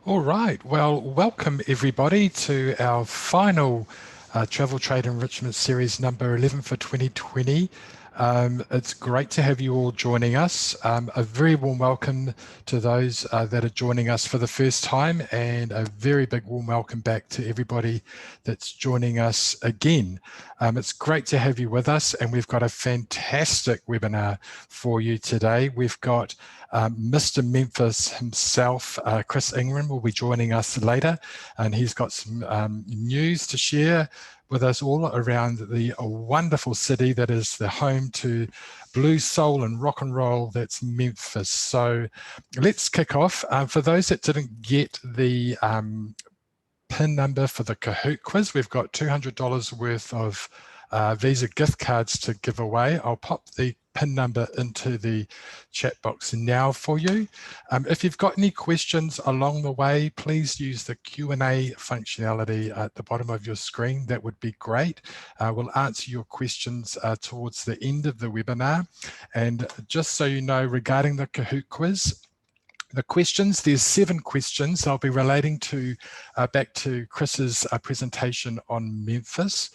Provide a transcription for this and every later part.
All right. Well, welcome everybody to our final Travel Trade Enrichment Series number 11 for 2020. It's great to have you all joining us. A very warm welcome to those that are joining us for the first time, and a very big warm welcome back to everybody that's joining us again. It's great to have you with us, and we've got a fantastic webinar for you today. We've got Mr. Memphis himself, Chris Ingram, will be joining us later, and he's got some news to share with us all around the wonderful city that is the home to blues, soul and rock and roll, that's Memphis. So let's kick off. For those that didn't get the PIN number for the Kahoot quiz, we've got $200 worth of Visa gift cards to give away. I'll pop the PIN number into the chat box now for you. If you've got any questions along the way, please use the Q&A functionality at the bottom of your screen. That would be great. We'll answer your questions towards the end of the webinar. And just so you know, regarding the Kahoot quiz, the questions, there's 7 questions. I'll be relating to back to Chris's presentation on Memphis.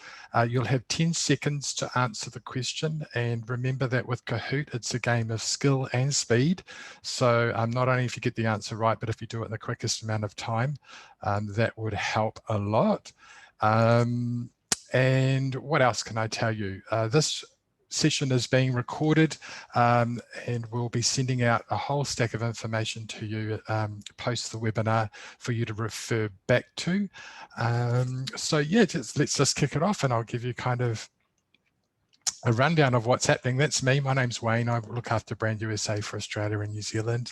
You'll have 10 seconds to answer the question, and remember that with Kahoot, it's a game of skill and speed. So not only if you get the answer right, but if you do it in the quickest amount of time, that would help a lot. And what else can I tell you? This session is being recorded, and we'll be sending out a whole stack of information to you post the webinar for you to refer back to. So yeah, let's just kick it off, and I'll give you kind of a rundown of what's happening. That's me. My name's Wayne. I look after Brand USA for Australia and New Zealand.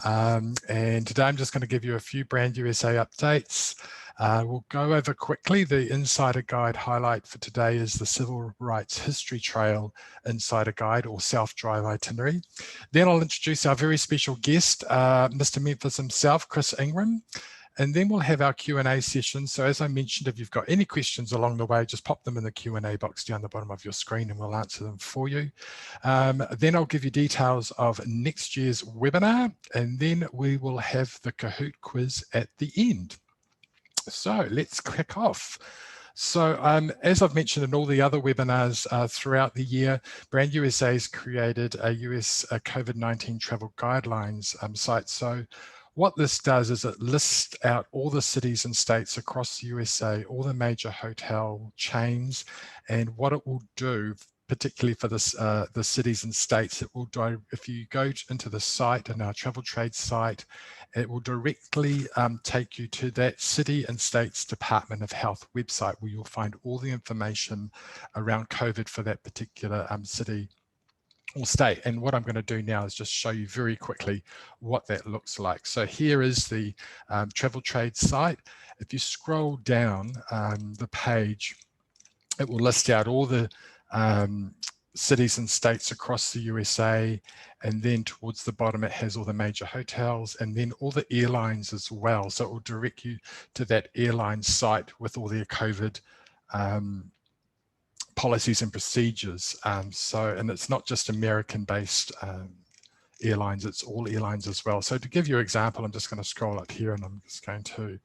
And today I'm just going to give you a few Brand USA updates. We'll go over quickly. The Insider Guide highlight for today is the Civil Rights History Trail Insider Guide, or Self-Drive Itinerary. Then I'll introduce our very special guest, Mr. Memphis himself, Chris Ingram. And then we'll have our Q&A session. So as I mentioned, if you've got any questions along the way, just pop them in the Q&A box down the bottom of your screen and we'll answer them for you. Then I'll give you details of next year's webinar, and then we will have the Kahoot quiz at the end. So let's kick off. So as I've mentioned in all the other webinars throughout the year, Brand USA has created a US COVID-19 travel guidelines site. So what this does is it lists out all the cities and states across the USA, all the major hotel chains, and what it will do, particularly for this, the cities and states, it will do, if you go into the site, and our travel trade site, it will directly take you to that city and state's Department of Health website, where you'll find all the information around COVID for that particular city or state. And what I'm going to do now is just show you very quickly what that looks like. So here is the travel trade site. If you scroll down the page, it will list out all the cities and states across the USA, and then towards the bottom it has all the major hotels and then all the airlines as well. So it will direct you to that airline site with all their COVID policies and procedures. And it's not just American-based airlines, it's all airlines as well. So to give you an example, I'm just going to scroll up here and I'm just going to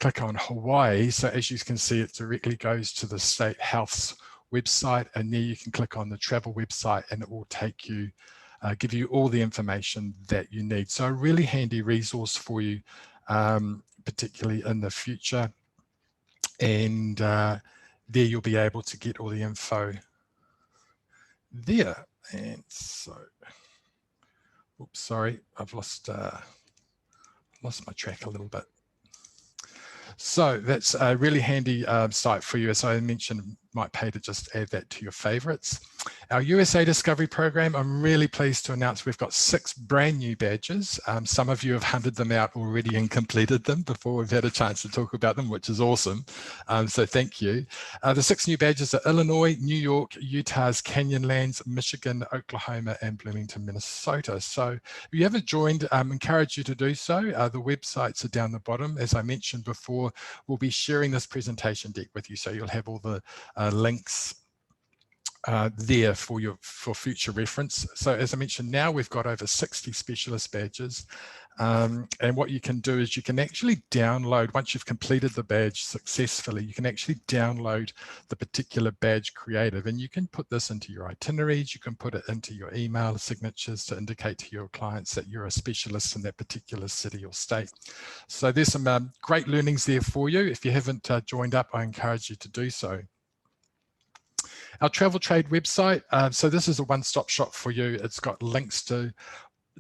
click on Hawaii. So as you can see, it directly goes to the state health's website, and there you can click on the travel website and it will take you, give you all the information that you need. So a really handy resource for you, particularly in the future. And there you'll be able to get all the info there. And so, oops, sorry, I've lost my track a little bit. So that's a really handy site for you. As I mentioned, might pay to just add that to your favorites. Our USA Discovery program, I'm really pleased to announce we've got 6 brand new badges. Some of you have hunted them out already and completed them before we've had a chance to talk about them, which is awesome. So thank you. The 6 new badges are Illinois, New York, Utah's Canyonlands, Michigan, Oklahoma, and Bloomington, Minnesota. So if you haven't joined, encourage you to do so. The websites are down the bottom. As I mentioned before, we'll be sharing this presentation deck with you, so you'll have all the links there for future reference. So as I mentioned, now we've got over 60 specialist badges. And what you can do is you can actually download, once you've completed the badge successfully, you can actually download the particular badge creative, and you can put this into your itineraries, you can put it into your email signatures to indicate to your clients that you're a specialist in that particular city or state. So there's some great learnings there for you. If you haven't joined up, I encourage you to do so. Our travel trade website, so this is a one-stop shop for you. It's got links to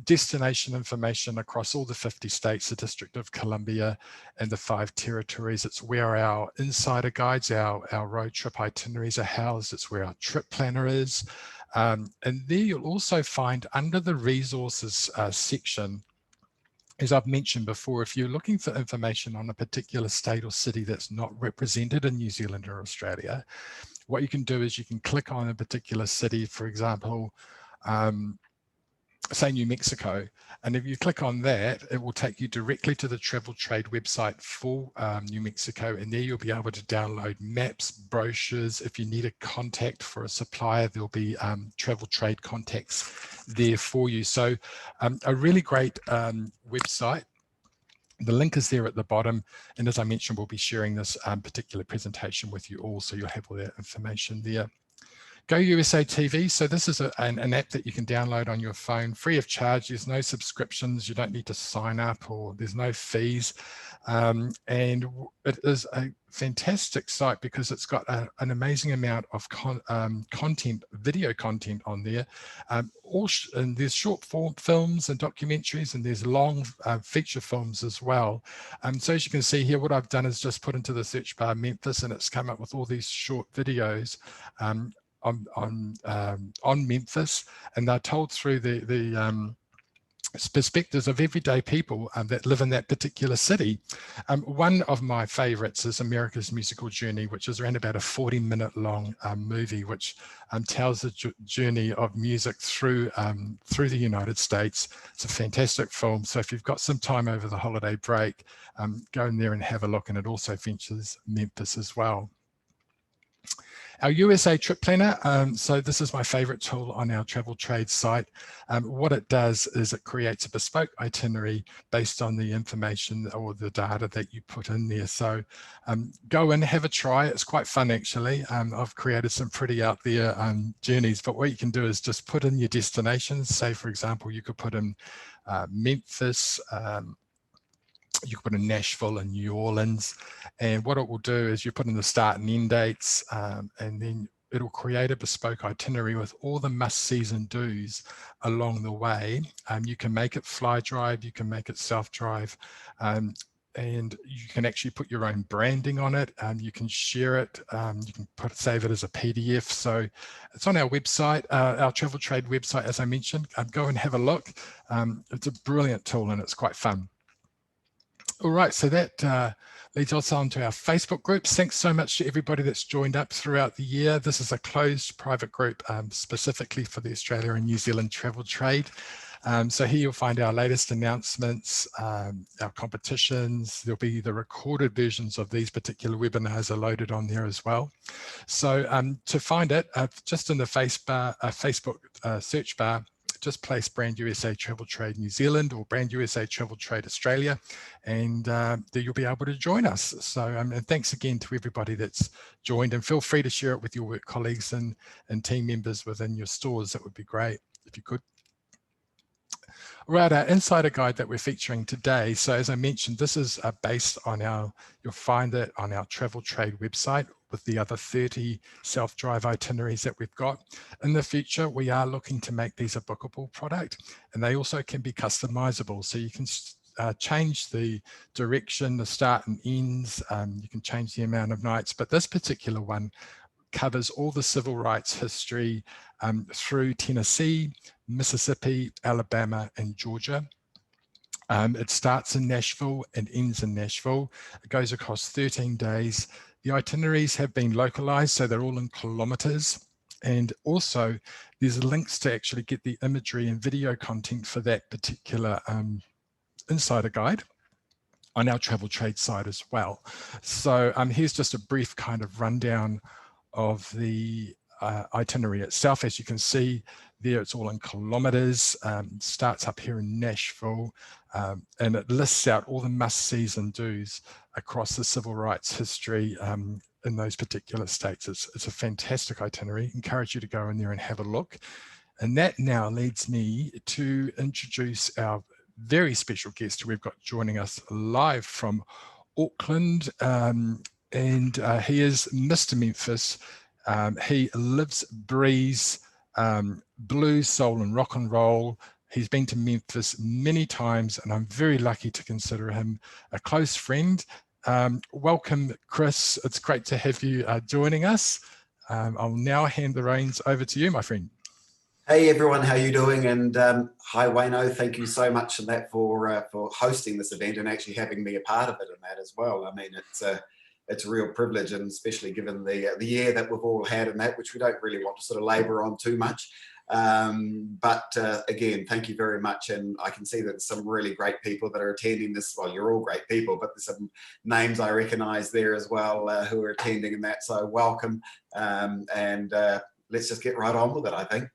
destination information across all the 50 states, the District of Columbia, and the 5 territories. It's where our insider guides, our road trip itineraries are housed. It's where our trip planner is. And there you'll also find under the resources section, as I've mentioned before, if you're looking for information on a particular state or city that's not represented in New Zealand or Australia, what you can do is you can click on a particular city, for example, say New Mexico, and if you click on that, it will take you directly to the travel trade website for New Mexico, and there you'll be able to download maps, brochures. If you need a contact for a supplier, there'll be travel trade contacts there for you. So a really great website. The link is there at the bottom, and as I mentioned, we'll be sharing this particular presentation with you all, so you'll have all that information there. Go USA TV. So this is an app that you can download on your phone, free of charge. There's no subscriptions. You don't need to sign up, or there's no fees. And it is a fantastic site because it's got an amazing amount of content, video content on there. And there's short form films and documentaries, and there's long feature films as well. So as you can see here, what I've done is just put into the search bar Memphis, and it's come up with all these short videos on Memphis, and they're told through the perspectives of everyday people that live in that particular city. One of my favorites is America's Musical Journey, which is around about a 40-minute long movie, which tells the journey of music through the United States. It's a fantastic film. So if you've got some time over the holiday break, go in there and have a look. And it also features Memphis as well. Our USA Trip Planner, so this is my favorite tool on our travel trade site. What it does is it creates a bespoke itinerary based on the information or the data that you put in there. So go and have a try. It's quite fun, actually. I've created some pretty out there journeys, but what you can do is just put in your destinations. Say, for example, you could put in Memphis, you can put in Nashville and New Orleans, and what it will do is you put in the start and end dates, and then it'll create a bespoke itinerary with all the must-sees and do's along the way. You can make it fly drive, you can make it self-drive, and you can actually put your own branding on it. You can share it, you can save it as a PDF. So it's on our website, our travel trade website, as I mentioned. Go and have a look. It's a brilliant tool and it's quite fun. All right, so that leads us on to our Facebook groups. Thanks so much to everybody that's joined up throughout the year. This is a closed private group specifically for the Australia and New Zealand travel trade. So here you'll find our latest announcements, our competitions. There'll be the recorded versions of these particular webinars are loaded on there as well. So to find it, just in the Facebook search bar, just place Brand USA Travel Trade New Zealand or Brand USA Travel Trade Australia, and there you'll be able to join us. So and thanks again to everybody that's joined, and feel free to share it with your work colleagues and team members within your stores. That would be great if you could. Right, our insider guide that we're featuring today. So as I mentioned, this is based on you'll find it on our travel trade website with the other 30 self-drive itineraries that we've got. In the future, we are looking to make these a bookable product, and they also can be customizable. So you can change the direction, the start and ends, you can change the amount of nights, but this particular one covers all the civil rights history through Tennessee, Mississippi, Alabama, and Georgia. It starts in Nashville and ends in Nashville. It goes across 13 days. The itineraries have been localized, so they're all in kilometers. And also there's links to actually get the imagery and video content for that particular insider guide on our travel trade site as well. So here's just a brief kind of rundown of the itinerary itself. As you can see there, it's all in kilometers, starts up here in Nashville, and it lists out all the must-sees and do's across the civil rights history in those particular states. It's a fantastic itinerary. Encourage you to go in there and have a look. And that now leads me to introduce our very special guest who we've got joining us live from Auckland, and he is Mr. Memphis. He lives, breathes blues, soul and rock and roll. He's been to Memphis many times, and I'm very lucky to consider him a close friend. Welcome, Chris. It's great to have you joining us. I'll now hand the reins over to you, my friend. Hey everyone, how you doing? And hi Wayno, thank you so much for hosting this event and actually having me a part of it and that as well. I mean, it's a real privilege, and especially given the year that we've all had and that, which we don't really want to sort of labour on too much. But again, thank you very much. And I can see that there's some really great people that are attending this. Well, you're all great people, but there's some names I recognise there as well who are attending and that. So welcome, and let's just get right on with it, I think.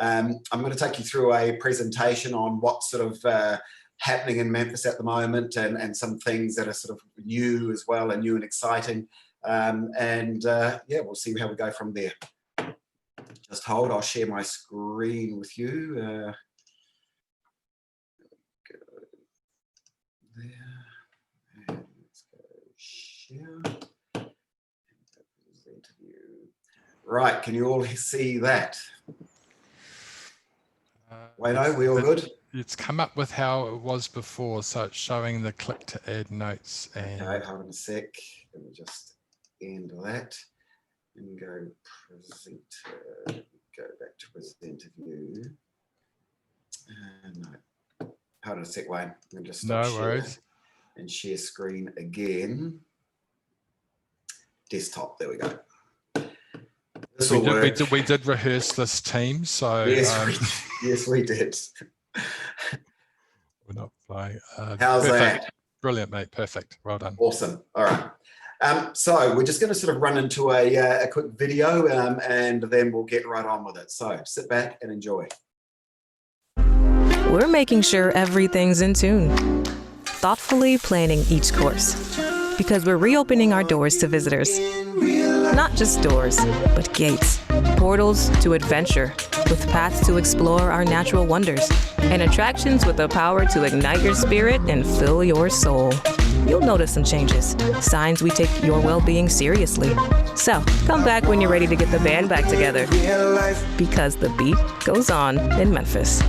I'm going to take you through a presentation on what's sort of happening in Memphis at the moment, and some things that are sort of new as well, and new and exciting. Yeah, we'll see how we go from there. Just hold, I'll share my screen with you. Go there. And let's go share. Right, can you all see that? Wayno, we all good? It's come up with how it was before, so it's showing the click to add notes. And okay, hold on a sec. Let me just end that and go present. Go back to presenter view. No, hold on a sec, Wayne. I'm just stop no worries. And share screen again. Desktop. There we go. We did rehearse this team, so yes, we did. We're not playing. How's that? Brilliant, mate. Perfect. Well done. Awesome. All right. So we're just going to sort of run into a quick video, and then we'll get right on with it. So sit back and enjoy. We're making sure everything's in tune, thoughtfully planning each course, because we're reopening our doors to visitors. Not just doors, but gates, portals to adventure, with paths to explore our natural wonders, and attractions with the power to ignite your spirit and fill your soul. You'll notice some changes, signs we take your well-being seriously. So, come back when you're ready to get the band back together, because the beat goes on in Memphis.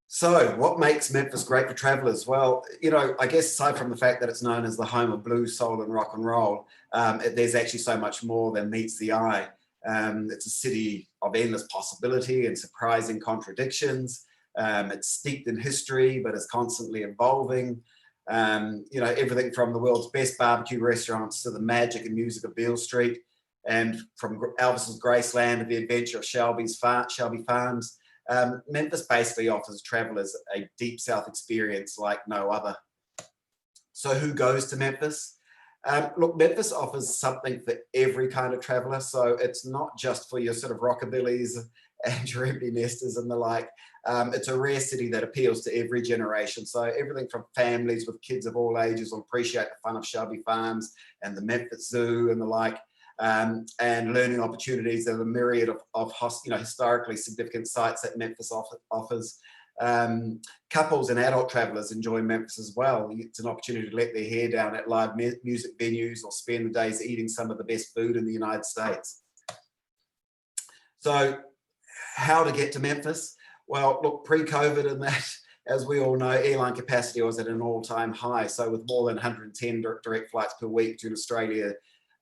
So what makes Memphis great for travelers? Well, you know, I guess aside from the fact that it's known as the home of blues, soul and rock and roll, there's actually so much more than meets the eye. It's a city of endless possibility and surprising contradictions. It's steeped in history, but is constantly evolving. You know, everything from the world's best barbecue restaurants to the magic and music of Beale Street, and from Elvis's Graceland to the adventure of Shelby Farms. Memphis basically offers travelers a deep South experience like no other. So who goes to Memphis? Look, Memphis offers something for every kind of traveler. So it's not just for your sort of rockabillys and your empty nesters and the like. It's a rare city that appeals to every generation. So everything from families with kids of all ages will appreciate the fun of Shelby Farms and the Memphis Zoo and the like. And learning opportunities and a myriad of historically significant sites that Memphis offers. Couples and adult travelers enjoy Memphis as well. It's an opportunity to let their hair down at live music venues or spend the days eating some of the best food in the United States. So how to get to Memphis? Well, look, pre-COVID and that, as we all know, airline capacity was at an all-time high. So with more than 110 direct flights per week between Australia,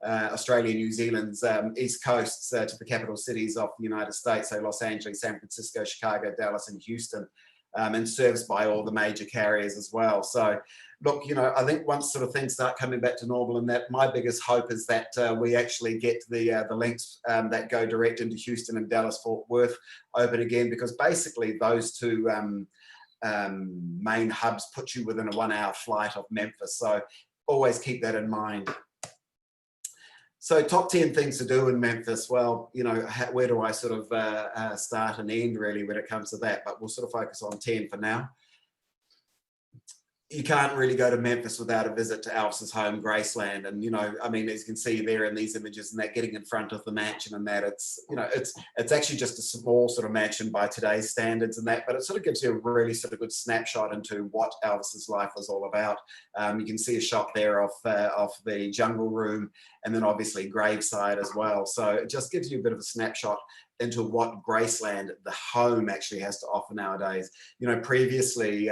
New Zealand's east coasts to the capital cities of the United States, so Los Angeles, San Francisco, Chicago, Dallas, and Houston, and serviced by all the major carriers as well. So, look, you know, I think once sort of things start coming back to normal, and that my biggest hope is that we actually get the links that go direct into Houston and Dallas Fort Worth open again, because basically those two main hubs put you within a 1-hour flight of Memphis. So always keep that in mind. So top 10 things to do in Memphis. Well, you know, where do I sort of start and end really when it comes to that? But we'll sort of focus on 10 for now. You can't really go to Memphis without a visit to Elvis's home, Graceland. And, you know, I mean, as you can see there in these images and that getting in front of the mansion and that, it's, you know, it's actually just a small sort of mansion by today's standards and that, but it sort of gives you a really sort of good snapshot into what Elvis's life was all about. You can see a shot there of the jungle room and then obviously graveside as well. So it just gives you a bit of a snapshot into what Graceland, the home, actually has to offer nowadays. You know, previously,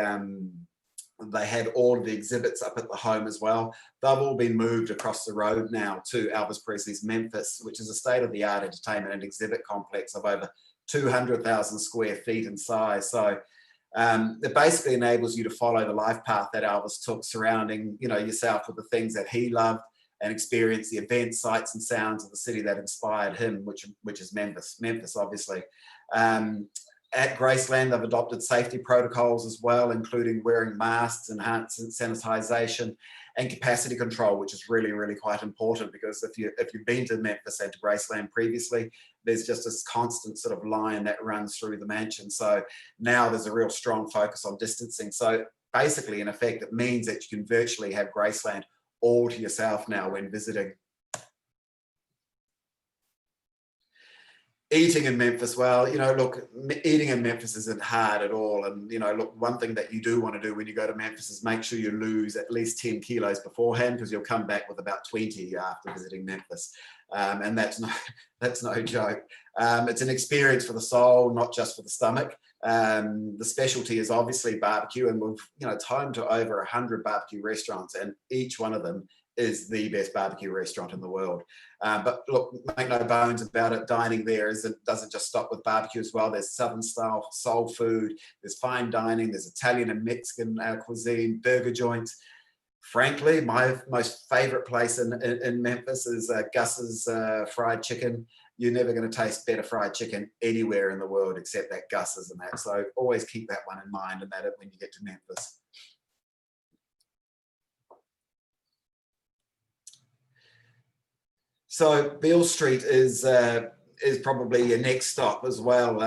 they had all of the exhibits up at the home as well. They've all been moved across the road now to Elvis Presley's Memphis, which is a state-of-the-art entertainment and exhibit complex of over 200,000 square feet in size. So it basically enables you to follow the life path that Elvis took, surrounding, you know, yourself with the things that he loved and experience the events, sights and sounds of the city that inspired him, which is Memphis, obviously. At Graceland, they've adopted safety protocols as well, including wearing masks, enhanced sanitization, and capacity control, which is really, really quite important, because if you've been to Memphis and to Graceland previously, there's just this constant sort of line that runs through the mansion. So now there's a real strong focus on distancing. So basically, in effect, it means that you can virtually have Graceland all to yourself now when visiting. Eating in Memphis, well, you know, look, eating in Memphis isn't hard at all. And, you know, look, one thing that you do want to do when you go to Memphis is make sure you lose at least 10 kilos beforehand, because you'll come back with about 20 after visiting Memphis. And that's no joke. It's an experience for the soul, not just for the stomach. The specialty is obviously barbecue, and we've, you know, it's home to over 100 barbecue restaurants, and each one of them is the best barbecue restaurant in the world. But look, make no bones about it, dining there doesn't just stop with barbecue as well. There's Southern style soul food, there's fine dining, there's Italian and Mexican cuisine, burger joints. Frankly, my most favorite place in Memphis is Gus's fried chicken. You're never going to taste better fried chicken anywhere in the world except at Gus's and that. So always keep that one in mind and that when you get to Memphis. So Beale Street is probably your next stop as well.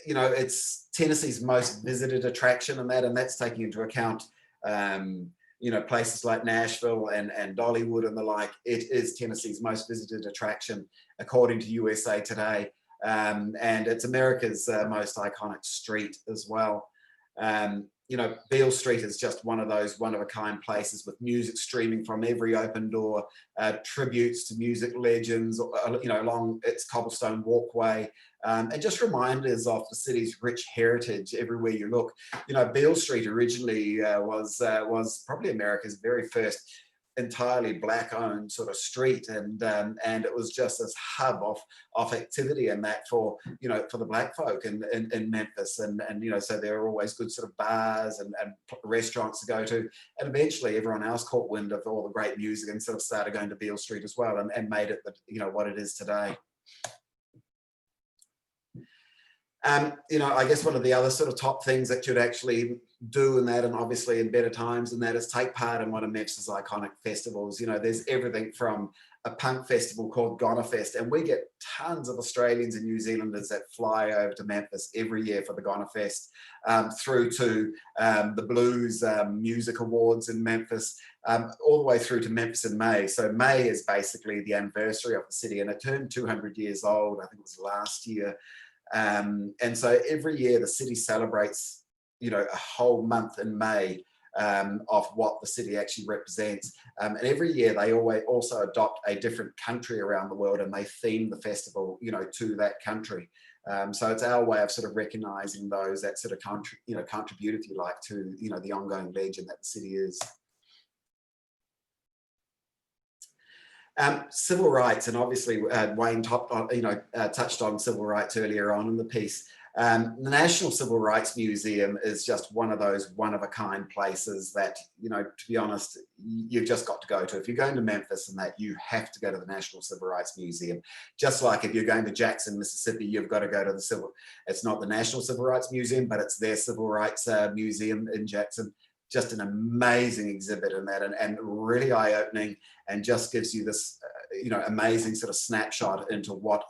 You know, it's Tennessee's most visited attraction and that's taking into account, you know, places like Nashville and Dollywood and the like. It is Tennessee's most visited attraction, according to USA Today. And it's America's most iconic street as well. You know, Beale Street is just one of those one-of-a-kind places with music streaming from every open door, tributes to music legends, you know, along its cobblestone walkway, and just reminders of the city's rich heritage everywhere you look. You know, Beale Street originally was probably America's very first entirely black-owned sort of street, and it was just this hub of activity and that for, you know, for the black folk in Memphis, and you know, so there were always good sort of bars and restaurants to go to, and eventually everyone else caught wind of all the great music and sort of started going to Beale Street as well, and made it, you know, what it is today. You know, I guess one of the other sort of top things that you'd actually do in that, and obviously in better times, and that is take part in one of Memphis's iconic festivals. You know, there's everything from a punk festival called Goner Fest, and we get tons of Australians and New Zealanders that fly over to Memphis every year for the Goner Fest, through to the Blues Music Awards in Memphis, all the way through to Memphis in May. So May is basically the anniversary of the city, and it turned 200 years old, I think it was last year. And so every year the city celebrates, you know, a whole month in May of what the city actually represents. And every year they always also adopt a different country around the world, and they theme the festival, you know, to that country. So it's our way of sort of recognizing those that sort of contribute, if you like, to, you know, the ongoing legend that the city is. Civil rights, and obviously Wayne touched on civil rights earlier on in the piece. The National Civil Rights Museum is just one of those one-of-a-kind places that, you know, to be honest, you've just got to go to. If you're going to Memphis and that, you have to go to the National Civil Rights Museum. Just like if you're going to Jackson, Mississippi, you've got to go to it's not the National Civil Rights Museum, but it's their Civil Rights Museum in Jackson. Just an amazing exhibit in that, and really eye-opening, and just gives you this, amazing sort of snapshot into what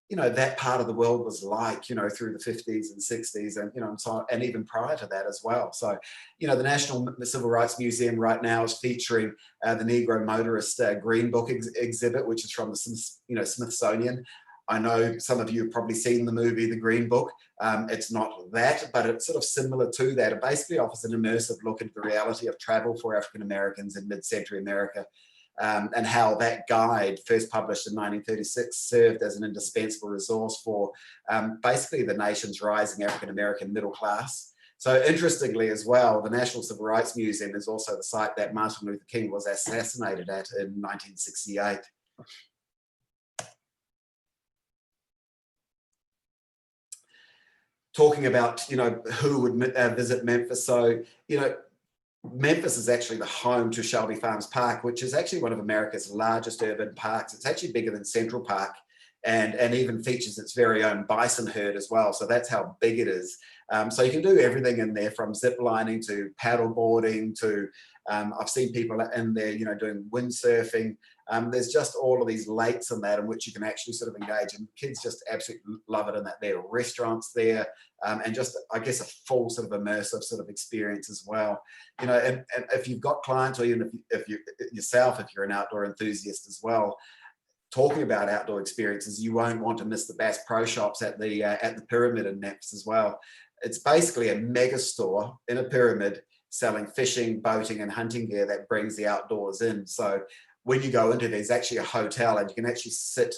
that part of the world was like, through the 50s and 60s, and even prior to that as well. So, the National Civil Rights Museum right now is featuring the Negro Motorist Green Book exhibit, which is from the Smithsonian. I know some of you have probably seen the movie The Green Book. It's not that, but it's sort of similar to that. It basically offers an immersive look into the reality of travel for African Americans in mid-century America. And how that guide, first published in 1936, served as an indispensable resource for basically the nation's rising African-American middle class. So interestingly as well, the National Civil Rights Museum is also the site that Martin Luther King was assassinated at in 1968. Talking about, who would visit Memphis. So, Memphis is actually the home to Shelby Farms Park, which is actually one of America's largest urban parks. It's actually bigger than Central Park, and even features its very own bison herd as well. So that's how big it is. So you can do everything in there, from zip lining to paddle boarding to, I've seen people in there, doing windsurfing. There's just all of these lakes and that in which you can actually sort of engage, and kids just absolutely love it in that there are restaurants there, and just, I guess, a full sort of immersive sort of experience as well. And if you've got clients, or even if you yourself, if you're an outdoor enthusiast as well, talking about outdoor experiences, you won't want to miss the Bass Pro Shops at the Pyramid in Memphis as well. It's basically a mega store in a pyramid selling fishing, boating, and hunting gear that brings the outdoors in. So when you go into, there's actually a hotel, and you can actually sit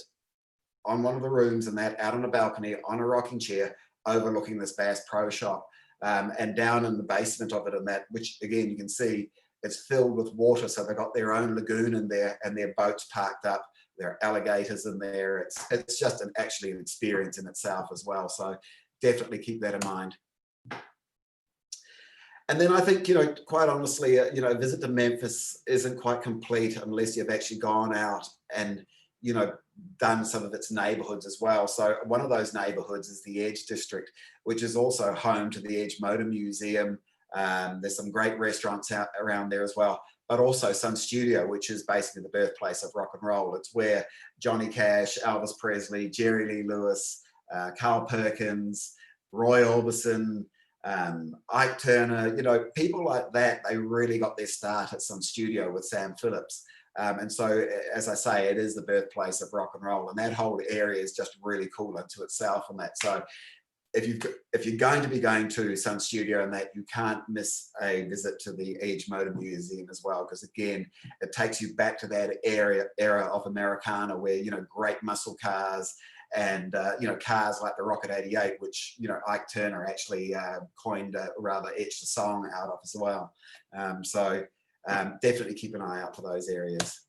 on one of the rooms and that, out on a balcony on a rocking chair overlooking this Bass Pro Shop, and down in the basement of it, and that, which again you can see, it's filled with water. So they've got their own lagoon in there, and their boats parked up. There are alligators in there. It's just actually an experience in itself as well. So definitely keep that in mind. And then I think, quite honestly, a visit to Memphis isn't quite complete unless you've actually gone out and, done some of its neighborhoods as well. So one of those neighborhoods is the Edge District, which is also home to the Edge Motor Museum. There's some great restaurants out around there as well, but also Sun Studio, which is basically the birthplace of rock and roll. It's where Johnny Cash, Elvis Presley, Jerry Lee Lewis, Carl Perkins, Roy Orbison, Ike Turner, people like that, they really got their start at Sun Studio with Sam Phillips. And so, as I say, it is the birthplace of rock and roll, and that whole area is just really cool unto itself and that. So if you're going to be going to Sun Studio and that, you can't miss a visit to the Edge Motor Museum as well, because again, it takes you back to that era of Americana where, great muscle cars, and cars like the Rocket 88, which Ike Turner actually coined, rather etched a song out of as well. So definitely keep an eye out for those areas.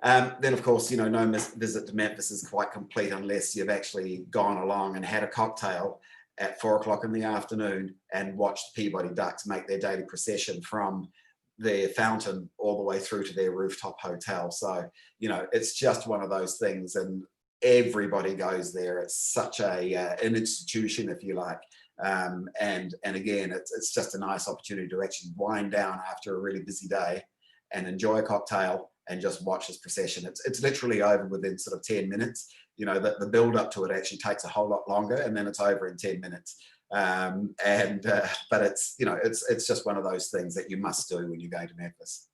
Then of course, no visit to Memphis is quite complete unless you've actually gone along and had a cocktail at 4 o'clock in the afternoon and watched Peabody Ducks make their daily procession from their fountain all the way through to their rooftop hotel. So, it's just one of those things, and everybody goes there. It's such an institution, if you like. And again, it's just a nice opportunity to actually wind down after a really busy day and enjoy a cocktail and just watch this procession. It's literally over within sort of 10 minutes. The build up to it actually takes a whole lot longer, and then it's over in 10 minutes. But it's just one of those things that you must do when you go to Memphis.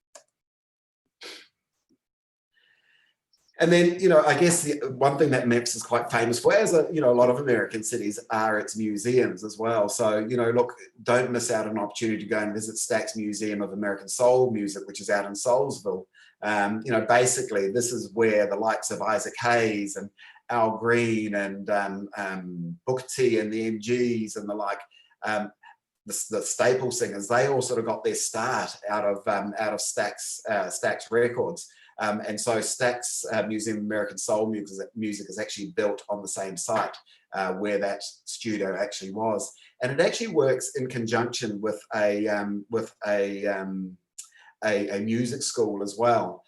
And then, I guess the one thing that Memphis is quite famous for, as a lot of American cities, are its museums as well. So, look, don't miss out on an opportunity to go and visit Stax Museum of American Soul Music, which is out in Soulsville. Basically, this is where the likes of Isaac Hayes and Al Green and Booker T and the MGs and the like, the staple singers, they all sort of got their start out of Stax Records. And so Stax Museum of American Soul Music is actually built on the same site where that studio actually was, and it actually works in conjunction with a music school as well,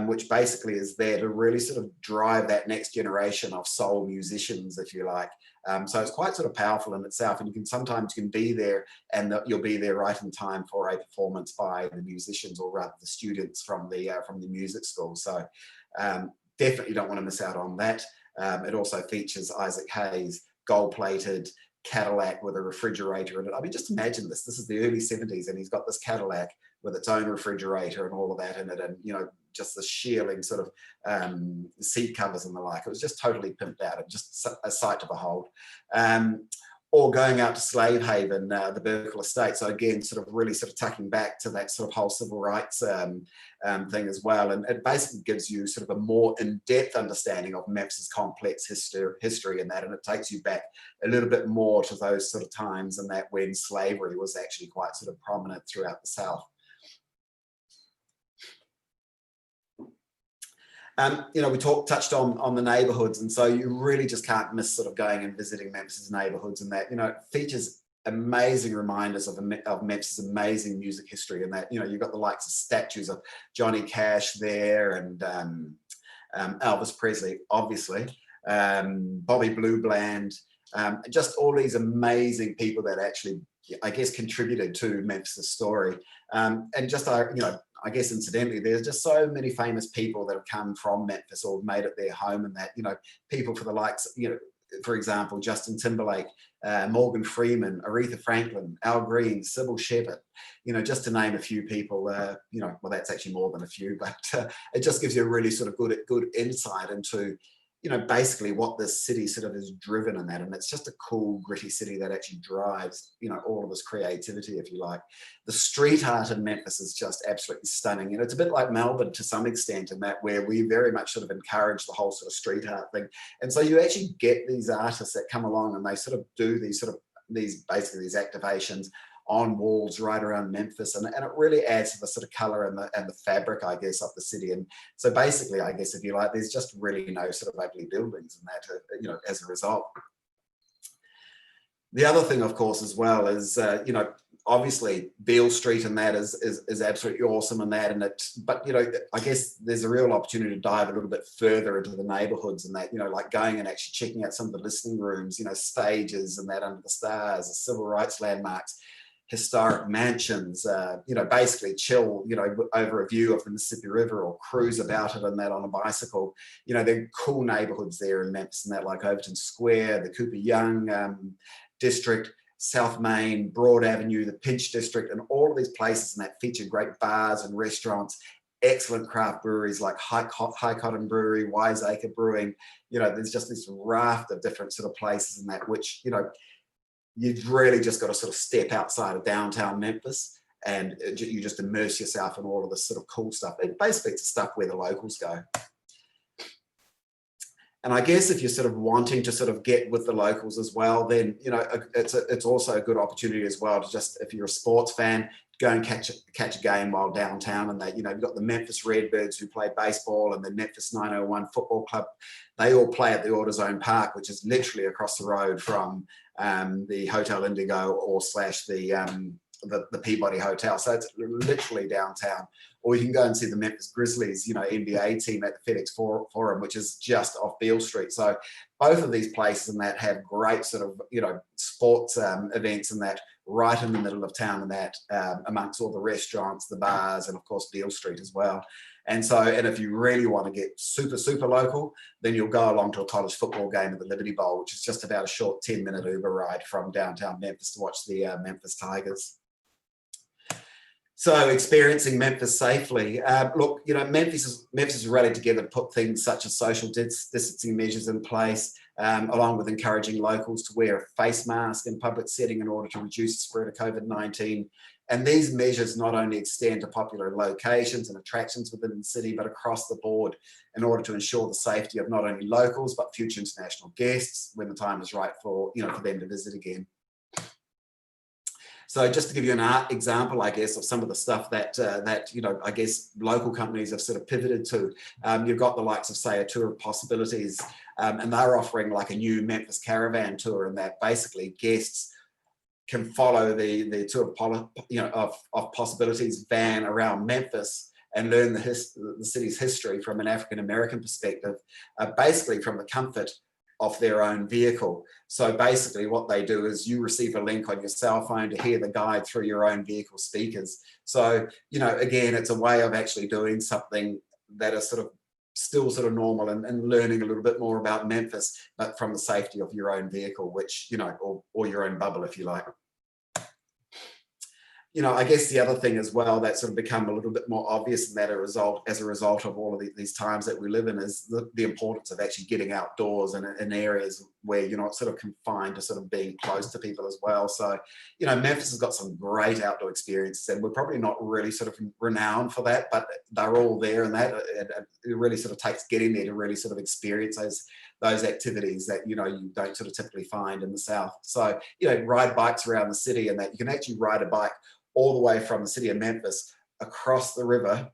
which basically is there to really sort of drive that next generation of soul musicians, if you like, So it's quite sort of powerful in itself, and you can sometimes be there and you'll be there right in time for a performance by the musicians, or rather the students from the music school. So definitely don't want to miss out on that. It also features Isaac Hayes' gold-plated Cadillac with a refrigerator in it. I mean, just imagine this. This is the early 70s, and he's got this Cadillac with its own refrigerator and all of that in it, and just the shearling sort of seat covers and the like. It was just totally pimped out, and just a sight to behold. Or going out to Slave Haven, the Burkle Estate. So again, sort of really sort of tucking back to that sort of whole civil rights thing as well. And it basically gives you sort of a more in-depth understanding of Memphis's complex history in that. And it takes you back a little bit more to those sort of times, and that when slavery was actually quite sort of prominent throughout the South. We touched on the neighborhoods, and so you really just can't miss sort of going and visiting Memphis's neighborhoods, and that, it features amazing reminders of Memphis's amazing music history, and that, you've got the likes of statues of Johnny Cash there, and Elvis Presley, obviously, Bobby Blue Bland, just all these amazing people that actually, I guess, contributed to Memphis's story. And just, I guess incidentally, there's just so many famous people that have come from Memphis or made it their home, and that, people for the likes, for example, Justin Timberlake, Morgan Freeman, Aretha Franklin, Al Green, Sybil Shepherd, just to name a few people, well, that's actually more than a few, but it just gives you a really sort of good insight into, basically what this city sort of is driven in that. And it's just a cool, gritty city that actually drives, all of this creativity, if you like. The street art in Memphis is just absolutely stunning. It's a bit like Melbourne to some extent, in that where we very much sort of encourage the whole sort of street art thing. And so you actually get these artists that come along and they sort of do these basically these activations on walls right around Memphis, and it really adds to the sort of color and the fabric, I guess, of the city. And so basically, I guess, if you like, there's just really no sort of ugly buildings in that, as a result. The other thing, of course, as well is, obviously Beale Street and that is absolutely awesome and that, but I guess there's a real opportunity to dive a little bit further into the neighborhoods and that, like going and actually checking out some of the listening rooms, stages and that under the stars, the civil rights landmarks, historic mansions, basically chill, over a view of the Mississippi River, or cruise about it and that on a bicycle. There are cool neighborhoods there in Memphis and that, like Overton Square, the Cooper Young district, South Main, Broad Avenue, the Pinch district, and all of these places and that feature great bars and restaurants, excellent craft breweries like High Cotton Brewery, Wiseacre Brewing. There's just this raft of different sort of places in that, which, you've really just got to sort of step outside of downtown Memphis, and you just immerse yourself in all of this sort of cool stuff. Basically, it's the stuff where the locals go. And I guess if you're sort of wanting to sort of get with the locals as well, then, it's also a good opportunity as well to just, if you're a sports fan, go and catch a game while downtown. And that, you've got the Memphis Redbirds who play baseball, and the Memphis 901 Football Club. They all play at the AutoZone Park, which is literally across the road from the Hotel Indigo or / the Peabody Hotel. So it's literally downtown. Or you can go and see the Memphis Grizzlies, NBA team at the FedEx Forum, which is just off Beale Street. So both of these places and that have great sort of, sports events and that right in the middle of town, and that amongst all the restaurants, the bars, and of course Beale Street as well. And if you really want to get super, super local, then you'll go along to a college football game at the Liberty Bowl, which is just about a short 10-minute Uber ride from downtown Memphis to watch the Memphis Tigers. So experiencing Memphis safely. Look, Memphis is rallied together to put things such as social distancing measures in place, along with encouraging locals to wear a face mask in public setting in order to reduce the spread of COVID-19. And these measures not only extend to popular locations and attractions within the city, but across the board, in order to ensure the safety of not only locals, but future international guests when the time is right for them to visit again. So just to give you an example, I guess, of some of the stuff that I guess local companies have sort of pivoted to, you've got the likes of, say, a Tour of Possibilities, and they're offering like a new Memphis caravan tour, and that basically guests can follow the Tour of Possibilities van around Memphis and learn the city's history from an African American perspective, basically from the comfort off their own vehicle. So basically what they do is you receive a link on your cell phone to hear the guide through your own vehicle speakers. So, you know, again, it's a way of actually doing something that is sort of still sort of normal and learning a little bit more about Memphis, but from the safety of your own vehicle, which, you know, or your own bubble, if you like. You know, I guess the other thing as well that's sort of become a little bit more obvious in that as a result of all of these times that we live in is the importance of actually getting outdoors and in areas where you're not sort of confined to sort of being close to people as well. So, you know, Memphis has got some great outdoor experiences, and we're probably not really sort of renowned for that, but they're all there, and that it really sort of takes getting there to really sort of experience those activities that, you know, you don't sort of typically find in the South. So, you know, ride bikes around the city, and that you can actually ride a bike all the way from the city of Memphis across the river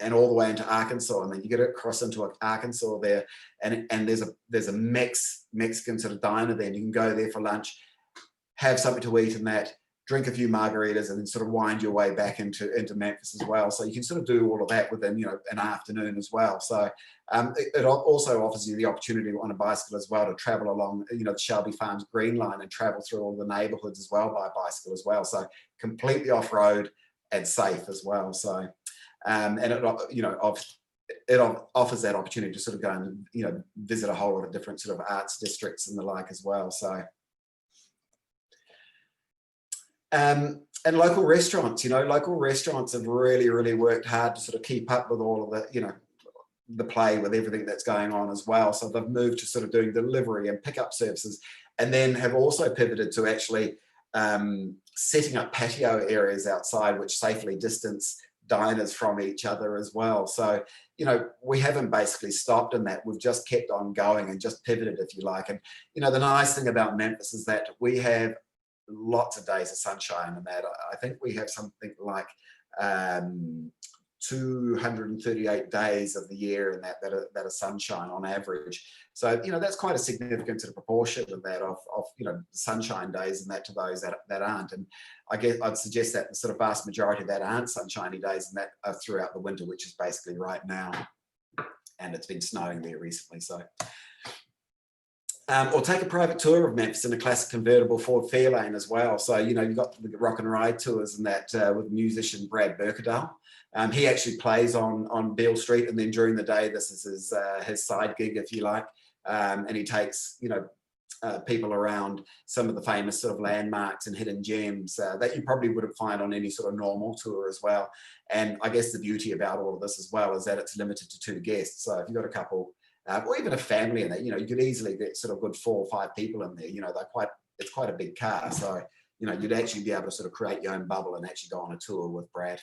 and all the way into Arkansas, and then you get across into Arkansas there, and there's a Mexican sort of diner there, and you can go there for lunch, have something to eat, and that drink a few margaritas, and then sort of wind your way back into Memphis as well. So you can sort of do all of that within, you know, an afternoon as well. So it also offers you the opportunity on a bicycle as well to travel along, you know, the Shelby Farms Green Line and travel through all the neighborhoods as well by bicycle as well. So completely off-road and safe as well. So and it, you know, it offers that opportunity to sort of go and, you know, visit a whole lot of different sort of arts districts and the like as well. So and local restaurants, you know, local restaurants have really worked hard to sort of keep up with all of the, you know, the play with everything that's going on as well. So they've moved to sort of doing delivery and pickup services, and then have also pivoted to actually setting up patio areas outside which safely distance diners from each other as well. So, you know, we haven't basically stopped in that. We've just kept on going and just pivoted, if you like. And, you know, the nice thing about Memphis is that we have lots of days of sunshine, and that I think we have something like 238 days of the year and that are sunshine on average. So, you know, that's quite a significant sort of proportion of that of you know, sunshine days and that to those that aren't. And I guess I'd suggest that the sort of vast majority of that aren't sunshiny days, and that are throughout the winter, which is basically right now. And it's been snowing there recently. So or take a private tour of Memphis in a classic convertible Ford Fairlane as well. So, you know, you've got the rock and ride tours and that with musician Brad Birkadale. He actually plays on Beale Street, and then during the day, this is his side gig, if you like. And he takes, you know, people around some of the famous sort of landmarks and hidden gems that you probably wouldn't find on any sort of normal tour as well. And I guess the beauty about all of this as well is that it's limited to 2 guests. So if you've got a couple, or even a family in there, you know, you could easily get sort of good 4 or 5 people in there. You know, it's quite a big car. So, you know, you'd actually be able to sort of create your own bubble and actually go on a tour with Brad.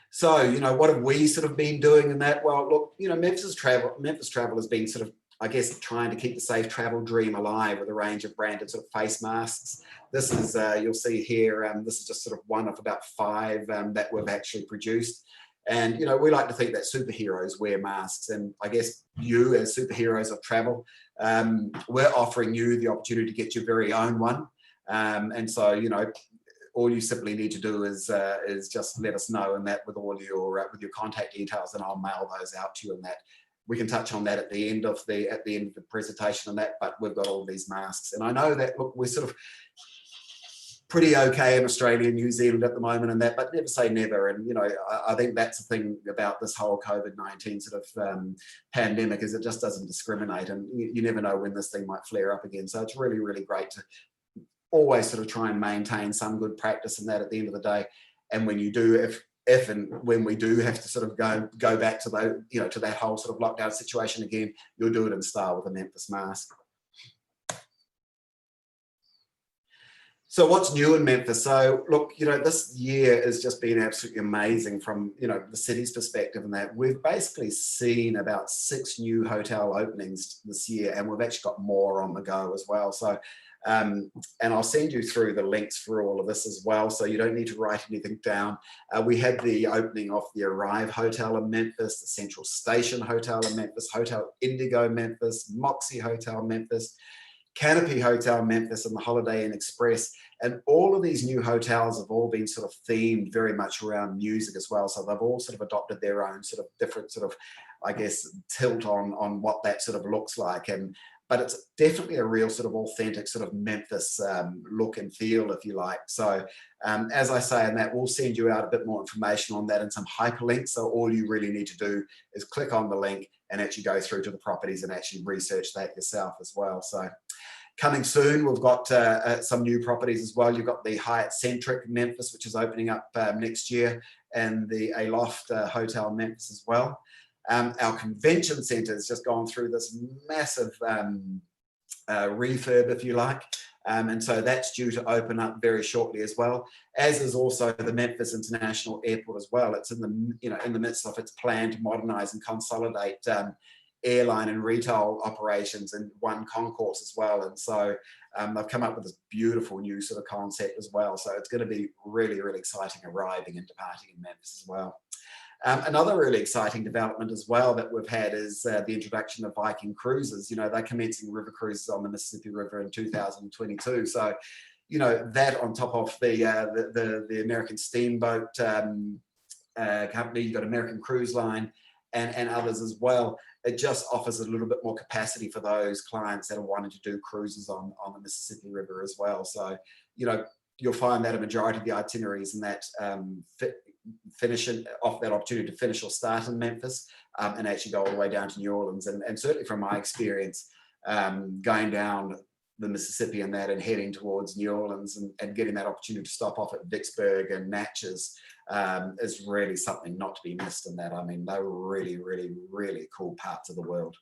So, you know, what have we sort of been doing in that? Well, look, you know, Memphis Travel has been sort of, I guess, trying to keep the safe travel dream alive with a range of branded sort of face masks. This is, you'll see here, this is just sort of one of about 5 that we've actually produced. And, you know, we like to think that superheroes wear masks, and I guess you as superheroes of travel, we're offering you the opportunity to get your very own one. And so, you know, all you simply need to do is just let us know, and that with all your with your contact details, and I'll mail those out to you. And that we can touch on that at the end of the presentation on that. But we've got all these masks, and I know that, look, we're sort of pretty okay in Australia and New Zealand at the moment and that, but never say never. And, you know, I think that's the thing about this whole COVID-19 sort of pandemic, is it just doesn't discriminate, and you never know when this thing might flare up again. So it's really great to always sort of try and maintain some good practice in that at the end of the day. And when you do, if and when we do have to sort of go back to the, you know, to that whole sort of lockdown situation again, you'll do it in style with a Memphis mask. So what's new in Memphis? So look, you know, this year has just been absolutely amazing from, you know, the city's perspective, and that we've basically seen about 6 new hotel openings this year, and we've actually got more on the go as well. So, and I'll send you through the links for all of this as well, so you don't need to write anything down. We had the opening of the Arrive Hotel in Memphis, the Central Station Hotel in Memphis, Hotel Indigo Memphis, Moxie Hotel Memphis, Canopy Hotel Memphis and the Holiday Inn Express. And all of these new hotels have all been sort of themed very much around music as well. So they've all sort of adopted their own sort of different sort of, I guess, tilt on what that sort of looks like. But it's definitely a real sort of authentic sort of Memphis look and feel, if you like. So as I say in that, we'll send you out a bit more information on that and some hyperlinks. So all you really need to do is click on the link and actually go through to the properties and actually research that yourself as well. So coming soon, we've got some new properties as well. You've got the Hyatt Centric Memphis, which is opening up next year, and the Aloft Hotel Memphis as well. Our convention centre has just gone through this massive refurb, if you like. And so that's due to open up very shortly as well, as is also the Memphis International Airport as well. It's in the midst of its plan to modernise and consolidate airline and retail operations in one concourse as well. And so they've come up with this beautiful new sort of concept as well. So it's going to be really, really exciting arriving and departing in Memphis as well. Another really exciting development as well that we've had is the introduction of Viking cruises. They're commencing river cruises on the Mississippi River in 2022. So, that on top of the American Steamboat company, you've got American Cruise Line and others as well. It just offers a little bit more capacity for those clients that are wanting to do cruises on the Mississippi River as well. So, you'll find that a majority of the itineraries and that finishing off that opportunity to finish or start in Memphis and actually go all the way down to New Orleans. And certainly from my experience, going down the Mississippi and that and heading towards New Orleans and getting that opportunity to stop off at Vicksburg and Natchez is really something not to be missed in that. I mean, they're really, really, really cool parts of the world.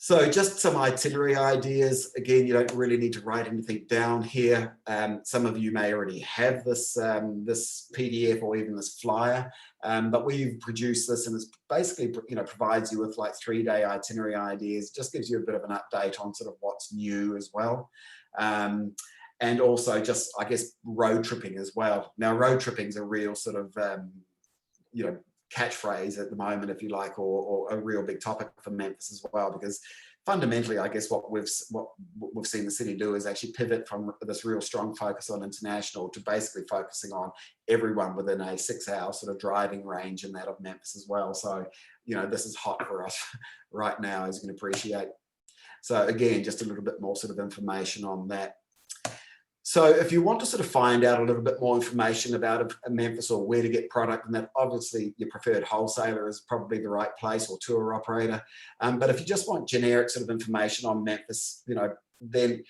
So just some itinerary ideas. Again, you don't really need to write anything down here. Some of you may already have this, this PDF or even this flyer, but we've produced this and it's basically, provides you with like 3-day itinerary ideas, just gives you a bit of an update on sort of what's new as well. And also just, I guess, road tripping as well. Now, road tripping is a real sort of, catchphrase at the moment, if you like, or a real big topic for Memphis as well, because fundamentally, I guess what we've seen the city do is actually pivot from this real strong focus on international to basically focusing on everyone within a 6-hour sort of driving range in that of Memphis as well. So, this is hot for us right now, as you can appreciate. So again, just a little bit more sort of information on that. So if you want to sort of find out a little bit more information about Memphis or where to get product, and that obviously your preferred wholesaler is probably the right place, or tour operator. But if you just want generic sort of information on Memphis, then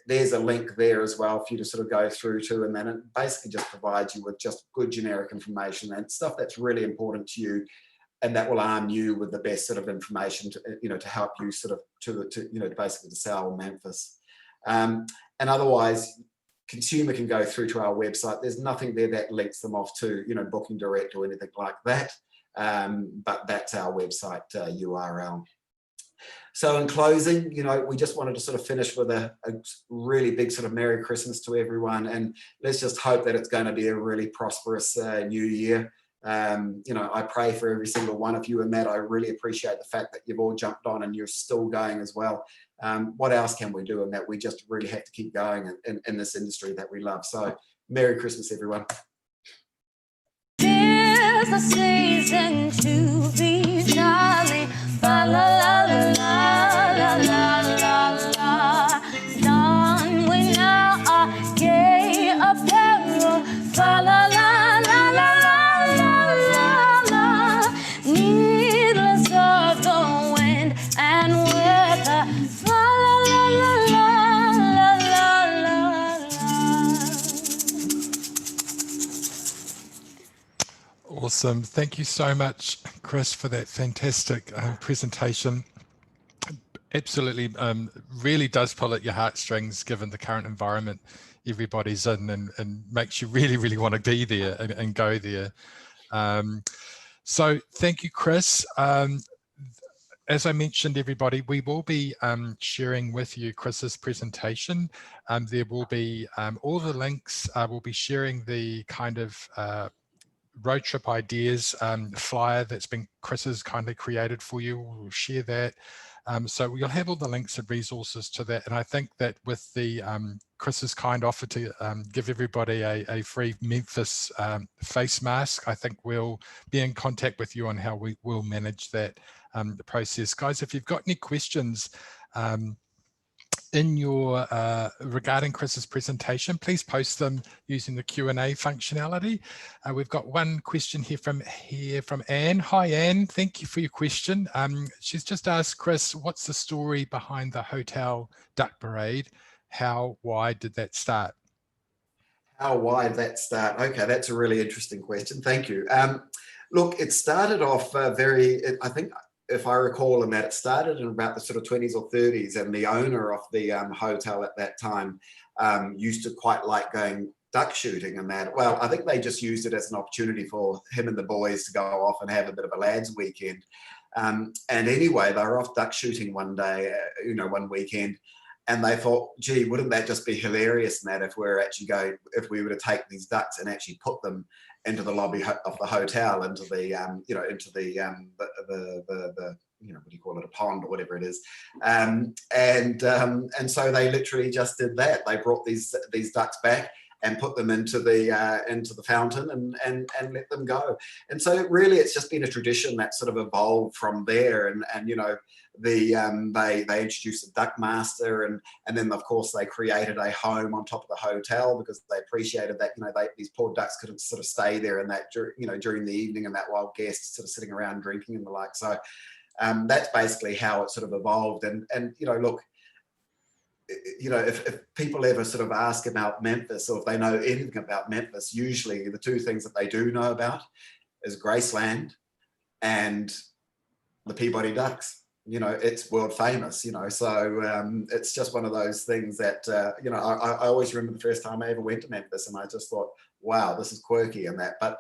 there's a link there as well for you to sort of go through to, and then it basically just provides you with just good generic information and stuff that's really important to you, and that will arm you with the best sort of information to, to help you sort of basically to sell Memphis. And otherwise, consumer can go through to our website. There's nothing there that links them off to, Booking Direct or anything like that. But that's our website URL. So in closing, we just wanted to sort of finish with a really big sort of Merry Christmas to everyone. And let's just hope that it's going to be a really prosperous new year. I pray for every single one of you in that. I really appreciate the fact that you've all jumped on and you're still going as well. What else can we do in that? We just really have to keep going in this industry that we love. So Merry Christmas, everyone. Tis the season to be jolly. La la la la la la la la. Don we now our gay apparel. La la la la la la la la. Needless of the wind and weather. La la la la la la la la. Awesome. Thank you so much, Chris, for that fantastic presentation. Absolutely, really does pull at your heartstrings given the current environment everybody's in, and makes you really, really want to be there and go there. So thank you, Chris. As I mentioned, everybody, we will be sharing with you Chris's presentation. There will be all the links. We'll be sharing the kind of road trip ideas flyer that's been Chris's kindly created for you. We'll share that. So you'll have all the links and resources to that. And I think that with the Chris's kind offer to give everybody a free Memphis face mask, I think we'll be in contact with you on how we will manage that the process. Guys, if you've got any questions in your regarding Chris's presentation, please post them using the Q&A functionality. We've got one question here from Anne. Hi Anne, thank you for your question. She's just asked Chris, what's the story behind the hotel duck parade? How wide did that start? How wide that start? Okay, that's a really interesting question. Thank you. Look, it started off I think, if I recall, in that it started in about the sort of 20s or 30s, and the owner of the hotel at that time used to quite like going duck shooting and that. Well, I think they just used it as an opportunity for him and the boys to go off and have a bit of a lads weekend. And anyway, they were off duck shooting one day, one weekend, and they thought, gee, wouldn't that just be hilarious, and that if we were to take these ducks and actually put them into the lobby of the hotel, into the what do you call it, a pond or whatever it is, and so they literally just did that. They brought these ducks back and put them into the fountain and let them go. And so really, it's just been a tradition that sort of evolved from there. And they introduced a duck master, and then of course they created a home on top of the hotel, because they appreciated that these poor ducks couldn't sort of stay there and that during the evening, and that while guests sort of sitting around drinking and the like. So that's basically how it sort of evolved. And look, if people ever sort of ask about Memphis, or if they know anything about Memphis, usually the two things that they do know about is Graceland and the Peabody Ducks. It's world famous, so it's just one of those things that, I always remember the first time I ever went to Memphis, and I just thought, wow, this is quirky and that. But,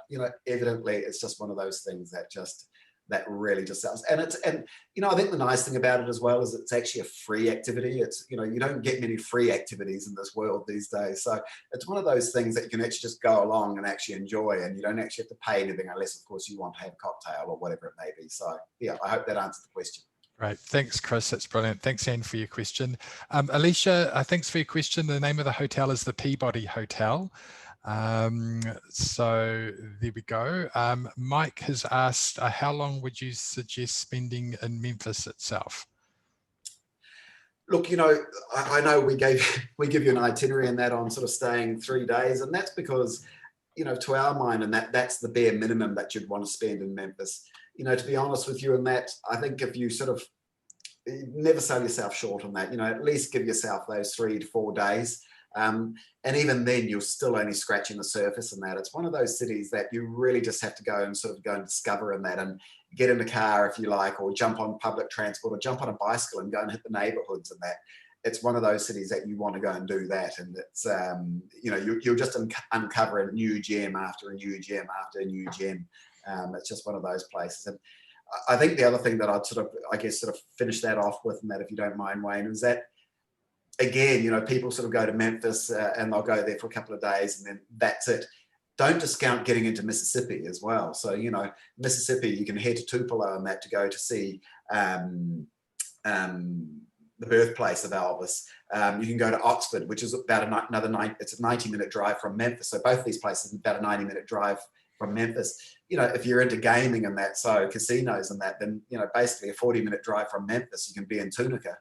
evidently it's just one of those things that really just sells. And I think the nice thing about it as well is it's actually a free activity. It's, you don't get many free activities in this world these days. So it's one of those things that you can actually just go along and actually enjoy, and you don't actually have to pay anything unless, of course, you want to have a cocktail or whatever it may be. So yeah, I hope that answered the question. Great. Thanks, Chris. That's brilliant. Thanks, Anne, for your question. Alicia, thanks for your question. The name of the hotel is the Peabody Hotel. So there we go. Mike has asked, how long would you suggest spending in Memphis itself? Look, I know we give you an itinerary and that on sort of staying 3 days, and that's because, to our mind, and that's the bare minimum that you'd want to spend in Memphis. To be honest with you, and that I think if you sort of never sell yourself short on that, at least give yourself those 3 to 4 days. And even then, you're still only scratching the surface in that. It's one of those cities that you really just have to go and discover in that, and get in a car if you like, or jump on public transport, or jump on a bicycle and go and hit the neighborhoods and that. It's one of those cities that you want to go and do that. And it's, you'll just uncover a new gem after a new gem after a new gem. It's just one of those places. And I think the other thing that I'd sort of finish that off with, and that, if you don't mind, Wayne, is that, again, people sort of go to Memphis and they'll go there for a couple of days and then that's it. Don't discount getting into Mississippi as well. So, Mississippi, you can head to Tupelo and that to go to see the birthplace of Elvis. You can go to Oxford, which is about it's a 90-minute drive from Memphis. So both these places are about a 90-minute drive from Memphis. If you're into gaming and that, so casinos and that, then, basically a 40-minute drive from Memphis, you can be in Tunica.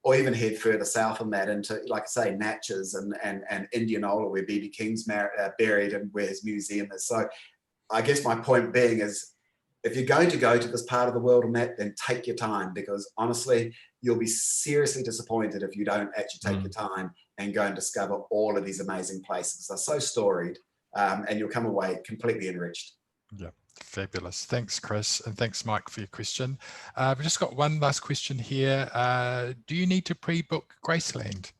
Or even head further south on that into, like I say, Natchez and Indianola, where B.B. King's buried and where his museum is. So I guess my point being is, if you're going to go to this part of the world and that, then take your time, because honestly, you'll be seriously disappointed if you don't actually take your time and go and discover all of these amazing places. They're so storied, and you'll come away completely enriched. Yeah. Fabulous. Thanks, Chris. And thanks, Mike, for your question. We've just got one last question here. Do you need to pre-book Graceland?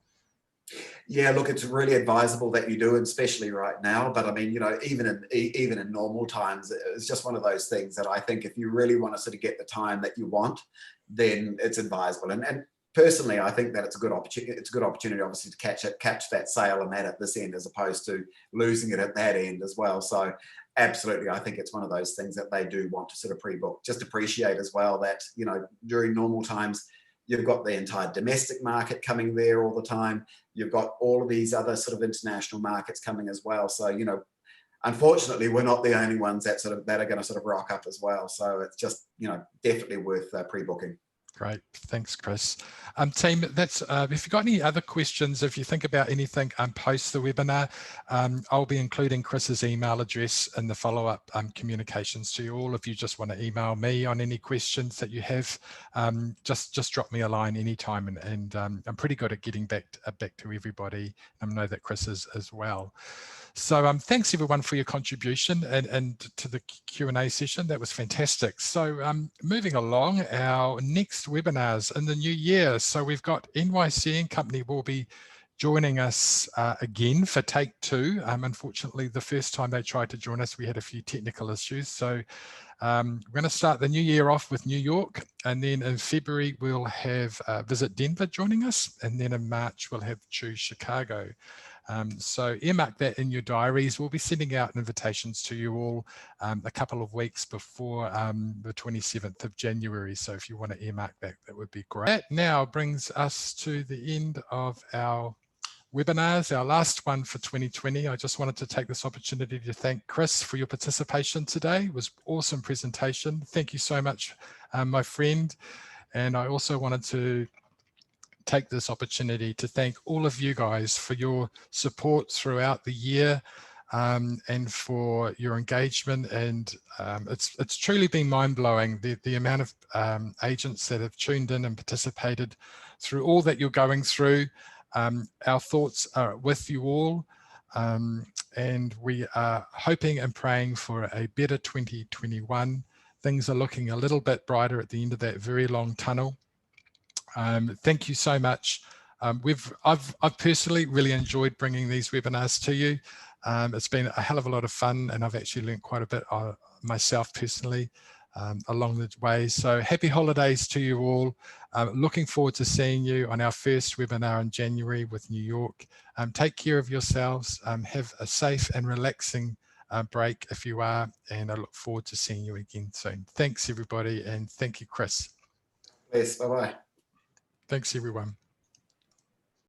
Yeah, look, it's really advisable that you do, especially right now. But I mean, even in normal times, it's just one of those things that I think if you really want to sort of get the time that you want, then it's advisable. And personally, I think that it's a good opportunity. It's a good opportunity, obviously, to catch that sale and that at this end, as opposed to losing it at that end as well. So absolutely, I think it's one of those things that they do want to sort of pre-book. Just appreciate as well that, you know, during normal times, you've got the entire domestic market coming there all the time. You've got all of these other sort of international markets coming as well. So, you know, unfortunately, we're not the only ones that are going to sort of rock up as well. So it's just, you know, definitely worth pre-booking. Great, thanks, Chris. Team, that's if you've got any other questions, if you think about anything post the webinar, I'll be including Chris's email address in the follow-up communications to you all. If you just want to email me on any questions that you have, just drop me a line anytime, and I'm pretty good at getting back to everybody. I know that Chris is as well. So thanks everyone for your contribution and to the Q&A session. That was fantastic. So moving along, our next webinars in the new year. So we've got NYC and Company will be joining us again for take 2. Unfortunately, the first time they tried to join us, we had a few technical issues. So we're going to start the new year off with New York, and then in February we'll have Visit Denver joining us, and then in March we'll have Choose Chicago. So earmark that in your diaries. We'll be sending out invitations to you all a couple of weeks before the 27th of January. So if you want to earmark that, that would be great. That now brings us to the end of our webinars, our last one for 2020. I just wanted to take this opportunity to thank Chris for your participation today. It was an awesome presentation. Thank you so much, my friend. And I also wanted to take this opportunity to thank all of you guys for your support throughout the year and for your engagement. And it's truly been mind-blowing, the amount of agents that have tuned in and participated through all that you're going through. Our thoughts are with you all, and we are hoping and praying for a better 2021. Things are looking a little bit brighter at the end of that very long tunnel. Thank you so much. I've personally really enjoyed bringing these webinars to you. It's been a hell of a lot of fun, and I've actually learned quite a bit myself personally along the way. So happy holidays to you all. Looking forward to seeing you on our first webinar in January with New York. Take care of yourselves. Have a safe and relaxing break if you are, and I look forward to seeing you again soon. Thanks everybody, and thank you, Chris. Yes, bye-bye. Thanks everyone.